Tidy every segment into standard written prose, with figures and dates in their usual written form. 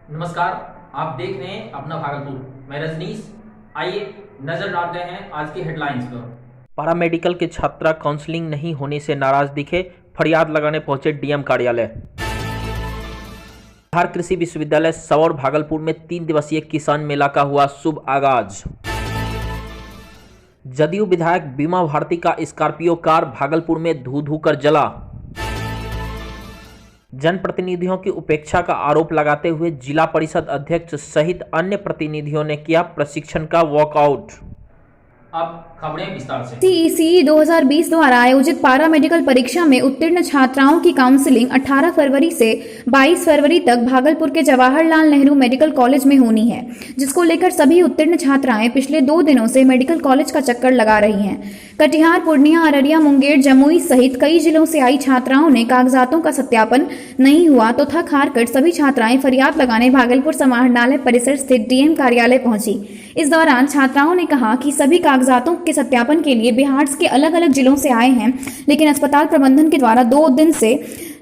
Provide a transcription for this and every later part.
नमस्कार, आप देख रहे हैं अपना भागलपुर। मैं रजनीश। आइए नजर डालते हैं आज की हेडलाइंस पर। पैरामेडिकल के छात्रा काउंसलिंग नहीं होने से नाराज दिखे, फरियाद लगाने पहुंचे डीएम कार्यालय। बिहार कृषि विश्वविद्यालय सबौर भागलपुर में 3 दिवसीय किसान मेला का हुआ शुभ आगाज। जदयू विधायक बीमा भारती का स्कॉर्पियो कार भागलपुर में धू धू कर जला। जनप्रतिनिधियों की उपेक्षा का आरोप लगाते हुए जिला परिषद अध्यक्ष सहित अन्य प्रतिनिधियों ने किया प्रशिक्षण का वॉकआउट। अब खबरें विस्तार से। CECE 2020 द्वारा आयोजित पैरामेडिकल परीक्षा में उत्तीर्ण छात्राओं की काउंसलिंग 18 फरवरी से 22 फरवरी तक भागलपुर के जवाहरलाल नेहरू मेडिकल कॉलेज में होनी है, जिसको लेकर सभी उत्तीर्ण छात्राएं पिछले 2 दिनों से मेडिकल कॉलेज का चक्कर लगा रही हैं। कटिहार, पूर्णिया, अररिया, मुंगेर, जमुई सहित कई जिलों से आई छात्राओं ने कागजातों का सत्यापन नहीं हुआ तो थक हार कर सभी छात्राएं फरियाद लगाने भागलपुर समाहरणालय परिसर स्थित डीएम कार्यालय पहुंची। इस दौरान छात्राओं ने कहा कि सभी कागजातों के सत्यापन के लिए बिहार के अलग अलग जिलों से आए हैं, लेकिन अस्पताल प्रबंधन के द्वारा 2 दिन से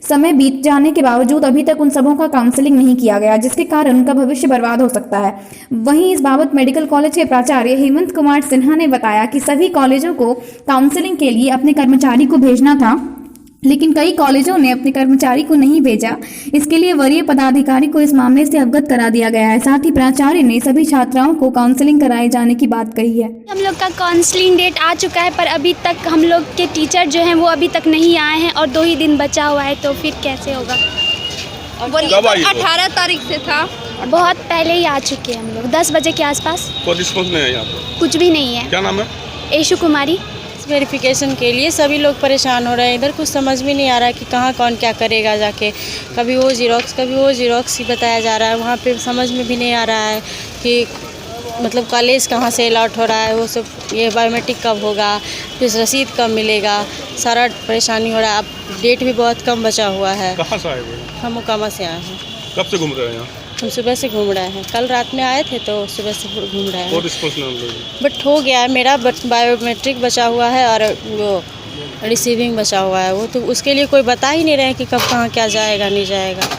समय बीत जाने के बावजूद अभी तक उन सबों का काउंसलिंग नहीं किया गया, जिसके कारण उनका भविष्य बर्बाद हो सकता है। वहीं इस बाबत मेडिकल कॉलेज के प्राचार्य हेमंत कुमार सिन्हा ने बताया कि सभी कॉलेजों को काउंसलिंग के लिए अपने कर्मचारी को भेजना था, लेकिन कई कॉलेजों ने अपने कर्मचारी को नहीं भेजा। इसके लिए वरीय पदाधिकारी को इस मामले से अवगत करा दिया गया है। साथ ही प्राचार्य ने सभी छात्राओं को काउंसलिंग कराए जाने की बात कही है। हम लोग का काउंसलिंग डेट आ चुका है, पर अभी तक हम लोग के टीचर जो हैं वो अभी तक नहीं आए हैं और 2 ही दिन बचा हुआ है, तो फिर कैसे होगा। कब आई? 18 तारीख से था। बहुत पहले ही आ चुके हैं हम लोग, 10 बजे के आसपास। कोई रिस्पॉन्स नहीं है यहाँ पर? कुछ भी नहीं है। क्या नाम है? यशु कुमारी। वेरिफिकेशन के लिए सभी लोग परेशान हो रहे हैं। इधर कुछ समझ में नहीं आ रहा है कि कहाँ कौन क्या करेगा जाके। कभी वो जीरोक्स ही बताया जा रहा है। वहाँ पे समझ में भी नहीं आ रहा है कि मतलब कॉलेज कहाँ से अलॉट हो रहा है, वो सब, ये बायोमेट्रिक कब होगा, फिर रसीद कब मिलेगा, सारा परेशानी हो रहा है। अब डेट भी बहुत कम बचा हुआ है। कहाँ से आए हुए? हम मोकामा से आए हैं। कब से घूम रहे हैं यहाँ? हम सुबह से घूम रहे हैं। कल रात में आए थे तो सुबह से घूम रहे हैं। कोई रिस्पॉन्स नहीं मिल रहा? बट हो गया है मेरा, बट बायोमेट्रिक बचा हुआ है और वो रिसीविंग बचा हुआ है। वो तो उसके लिए कोई बता ही नहीं रहे कि कब कहाँ क्या जाएगा नहीं जाएगा।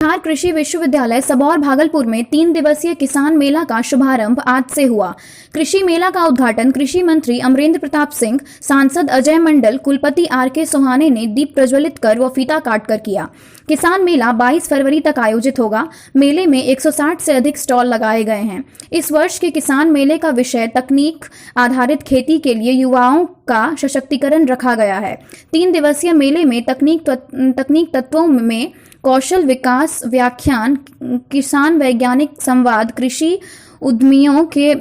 बिहार कृषि विश्वविद्यालय सबौर भागलपुर में 3 दिवसीय किसान मेला का शुभारंभ आज से हुआ। कृषि मेला का उद्घाटन कृषि मंत्री अमरेंद्र प्रताप सिंह, सांसद अजय मंडल, कुलपति RK सोहाने ने दीप प्रज्वलित कर व फीता काटकर किया। किसान मेला 22 फरवरी तक आयोजित होगा। मेले में 160 से अधिक स्टॉल लगाए गए हैं। इस वर्ष के किसान मेले का विषय तकनीक आधारित खेती के लिए युवाओं का सशक्तिकरण रखा गया है। 3 दिवसीय मेले में तकनीक तत्वों में कौशल विकास व्याख्यान, किसान वैज्ञानिक संवाद, कृषि उद्यमियों के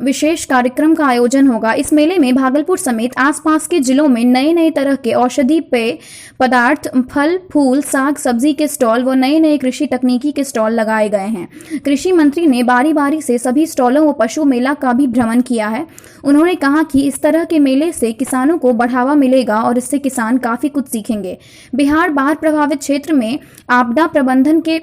विशेष कार्यक्रम का आयोजन होगा। इस मेले में भागलपुर समेत आसपास के जिलों में नए नए तरह के औषधि पेय पदार्थ, फल फूल, साग सब्जी के स्टॉल व नए नए कृषि तकनीकी के स्टॉल लगाए गए हैं। कृषि मंत्री ने बारी बारी से सभी स्टॉलों व पशु मेला का भी भ्रमण किया है। उन्होंने कहा कि इस तरह के मेले से किसानों को बढ़ावा मिलेगा और इससे किसान काफी कुछ सीखेंगे। बिहार बाढ़ प्रभावित क्षेत्र में आपदा प्रबंधन के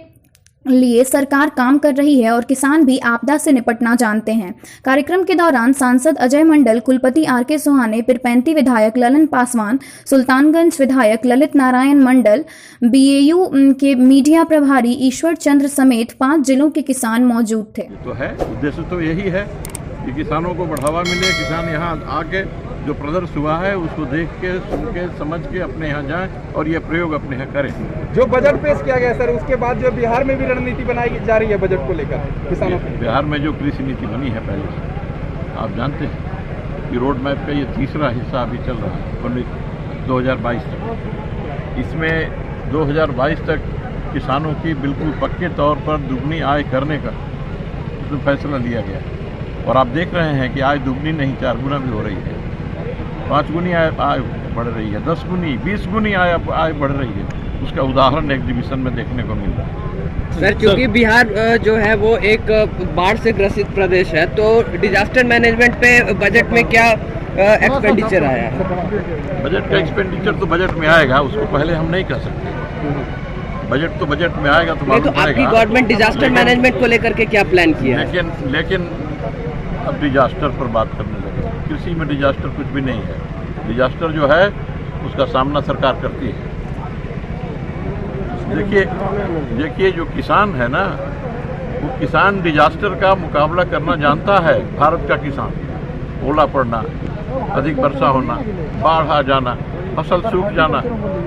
लिए सरकार काम कर रही है और किसान भी आपदा से निपटना जानते हैं। कार्यक्रम के दौरान सांसद अजय मंडल, कुलपति RK सोहाने, पिरपैंती विधायक ललन पासवान, सुल्तानगंज विधायक ललित नारायण मंडल, BAU के मीडिया प्रभारी ईश्वर चंद्र समेत 5 जिलों के किसान मौजूद थे। तो है उद्देश्य तो यही है कि किसानों को बढ़ावा मिले, किसान यहाँ आके जो प्रदर्शन हुआ है उसको देख के, सुन के, समझ के अपने यहाँ जाएं और ये प्रयोग अपने यहाँ करें। जो बजट पेश किया गया सर, उसके बाद जो बिहार में भी रणनीति बनाई जा रही है बजट को लेकर किसानों की। बिहार में जो कृषि नीति बनी है पहले से आप जानते हैं कि रोड मैप का ये 3रा हिस्सा अभी चल रहा है 2022 तक। इसमें 2022 तक किसानों की बिल्कुल पक्के तौर पर दुगनी आय करने का तो फैसला लिया गया और आप देख रहे हैं कि आय दुगनी नहीं 4 गुना भी हो रही है, 5 गुनी आय बढ़ रही है, 10 गुनी 20 गुनी आय बढ़ रही है। उसका उदाहरण एग्जीबिशन में देखने को मिल रहा है। सर, क्योंकि बिहार जो है वो एक बाढ़ से ग्रसित प्रदेश है, तो डिजास्टर मैनेजमेंट पे बजट में क्या एक्सपेंडिचर आया है? बजट का एक्सपेंडिचर तो बजट में आएगा, उसको पहले हम नहीं कह सकते। बजट तो बजट में आएगा तो मालूम पड़ेगा। आपकी गवर्नमेंट डिजास्टर मैनेजमेंट को लेकर के क्या प्लान किया है? लेकिन अब डिजास्टर पर बात करने लगे। कृषि में डिजास्टर कुछ भी नहीं है। डिजास्टर जो है उसका सामना सरकार करती है। देखिए जो किसान है ना, वो किसान डिजास्टर का मुकाबला करना जानता है। भारत का किसान, ओला पड़ना, अधिक वर्षा होना, बाढ़ आ जाना, फसल सूख जाना,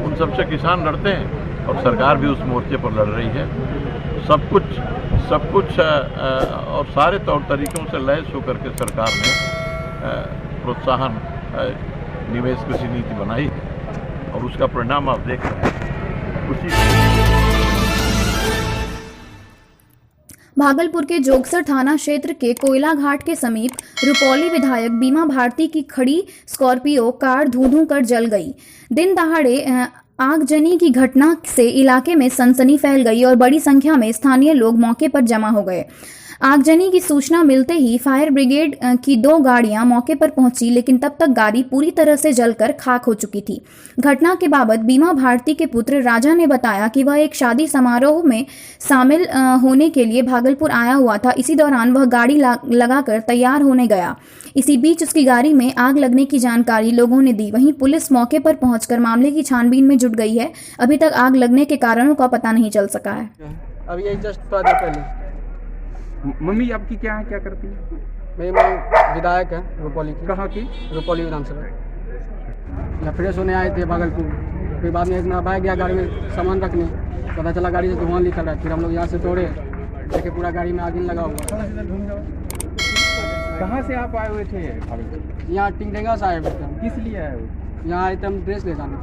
उन सबसे किसान लड़ते हैं और सरकार भी उस मोर्चे पर लड़ रही है। सब कुछ और सारे तौर तरीकों से लैस होकर के सरकार ने प्रोत्साहन निवेश कृषि नीति बनाई है और उसका परिणाम आप देख रहे हैं। भागलपुर के जोगसर थाना क्षेत्र के कोयला घाट के समीप रुपौली विधायक बीमा भारती की खड़ी स्कॉर्पियो कार धू कर जल गई। दिन दहाड़े आगजनी की घटना से इलाके में सनसनी फैल गई और बड़ी संख्या में स्थानीय लोग मौके पर जमा हो गए। आगजनी की सूचना मिलते ही फायर ब्रिगेड की 2 गाड़ियां मौके पर पहुंची, लेकिन तब तक गाड़ी पूरी तरह से जलकर खाक हो चुकी थी। घटना के बाबत बीमा भारती के पुत्र राजा ने बताया कि वह एक शादी समारोह में शामिल होने के लिए भागलपुर आया हुआ था। इसी दौरान वह गाड़ी लगाकर तैयार होने गया। इसी बीच उसकी गाड़ी में आग लगने की जानकारी लोगों ने दी। वहीं पुलिस मौके पर पहुंचकर मामले की छानबीन में जुट गई है। अभी तक आग लगने के कारणों का पता नहीं चल सका है। अभी यही जस्ट पहले मम्मी आपकी क्या है, क्या करती है? मेरी माँ विधायक है रुपौली की। कहाँ की? रुपौली विधानसभा। यहाँ फ्रेश होने आए थे भागलपुर, फिर बाद में इतना बाय गया गाड़ी में सामान रखने, पता चला गाड़ी से धुआं निकल रहा है। फिर हम लोग यहाँ से दौड़े, देखे पूरा गाड़ी में आग लगा हुआ। कहाँ से आप आए हुए थे भागलपुर? यहाँ टिंगडेंगा से आए हुए थे। किस लिए आए हुए? यहाँ आए थे हम ड्रेस ले जाने।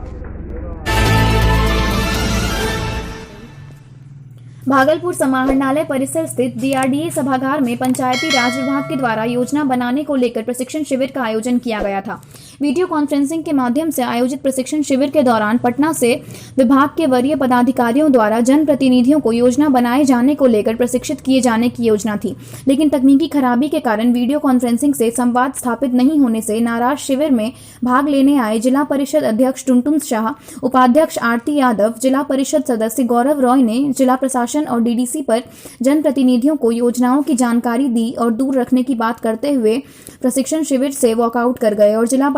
भागलपुर समाहरणालय परिसर स्थित डीआरडीए सभागार में पंचायती राज विभाग के द्वारा योजना बनाने को लेकर प्रशिक्षण शिविर का आयोजन किया गया था। वीडियो कॉन्फ्रेंसिंग के माध्यम से आयोजित प्रशिक्षण शिविर के दौरान पटना से विभाग के वरीय पदाधिकारियों द्वारा जनप्रतिनिधियों को योजना बनाए जाने को लेकर प्रशिक्षित किए जाने की योजना थी, लेकिन तकनीकी खराबी के कारण वीडियो कॉन्फ्रेंसिंग से संवाद स्थापित नहीं होने से नाराज शिविर में भाग लेने आए जिला परिषद अध्यक्ष टुनटुन शाह, उपाध्यक्ष आरती यादव, जिला परिषद सदस्य गौरव रॉय ने जिला प्रशासन और डीडीसी पर जनप्रतिनिधियों को योजनाओं की जानकारी दी और दूर रखने की बात करते हुए प्रशिक्षण शिविर से वॉकआउट कर गए और जिला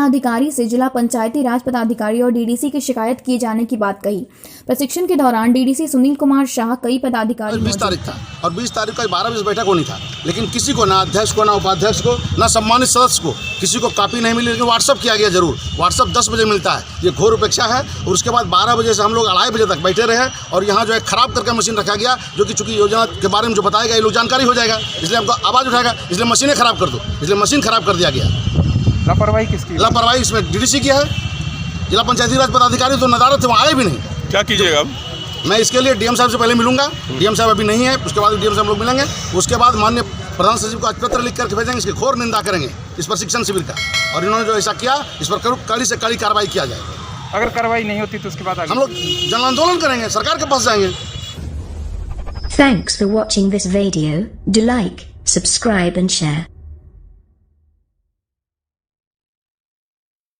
अधिकारी से जिला पंचायती राज पदाधिकारी और डीडीसी की शिकायत किए जाने की बात कही। प्रशिक्षण के दौरान डीडीसी सुनील कुमार शाह, कई पदाधिकारी 20 तारीख था और 20 तारीख का 12 बजे बैठक होनी था, लेकिन किसी को, ना अध्यक्ष को, ना उपाध्यक्ष को, ना सम्मानित सदस्य को, किसी को कॉपी नहीं मिली। लेकिन व्हाट्सअप किया गया जरूर। व्हाट्सअप 10 बजे मिलता है, ये घोर उपेक्षा है। और उसके बाद 12 बजे से हम लोग 2:30 बजे तक बैठे रहे और यहाँ जो है खराब करके मशीन रखा गया, जो कि चूंकि योजना के बारे में जो बताएगा ये लोग जानकारी हो जाएगा, इसलिए हमको आवाज़ उठाएगा, इसलिए मशीनें खराब कर दो, इसलिए मशीन खराब कर दिया गया। लापरवाही किसकी? लापरवाही इसमें डीडीसी की है। जिला पंचायती राज पदाधिकारी तो नदारत थे, वहाँ आए भी नहीं। क्या कीजिएगा अब? मैं इसके लिए डीएम साहब से पहले मिलूंगा। डीएम साहब अभी नहीं है, उसके बाद डीएम साहब हम लोग मिलेंगे। उसके बाद माननीय प्रधान सचिव को आज पत्र लिख करके भेजेंगे। इसकी घोर निंदा करेंगे इस प्रशिक्षण शिविर का, और इन्होंने जो ऐसा किया इस पर कड़ी से कड़ी कार्रवाई किया जाए। अगर कार्रवाई नहीं होती तो उसके बाद हम लोग जन आंदोलन करेंगे, सरकार के पास जाएंगे। Thanks for watching this video. Do like, subscribe and share.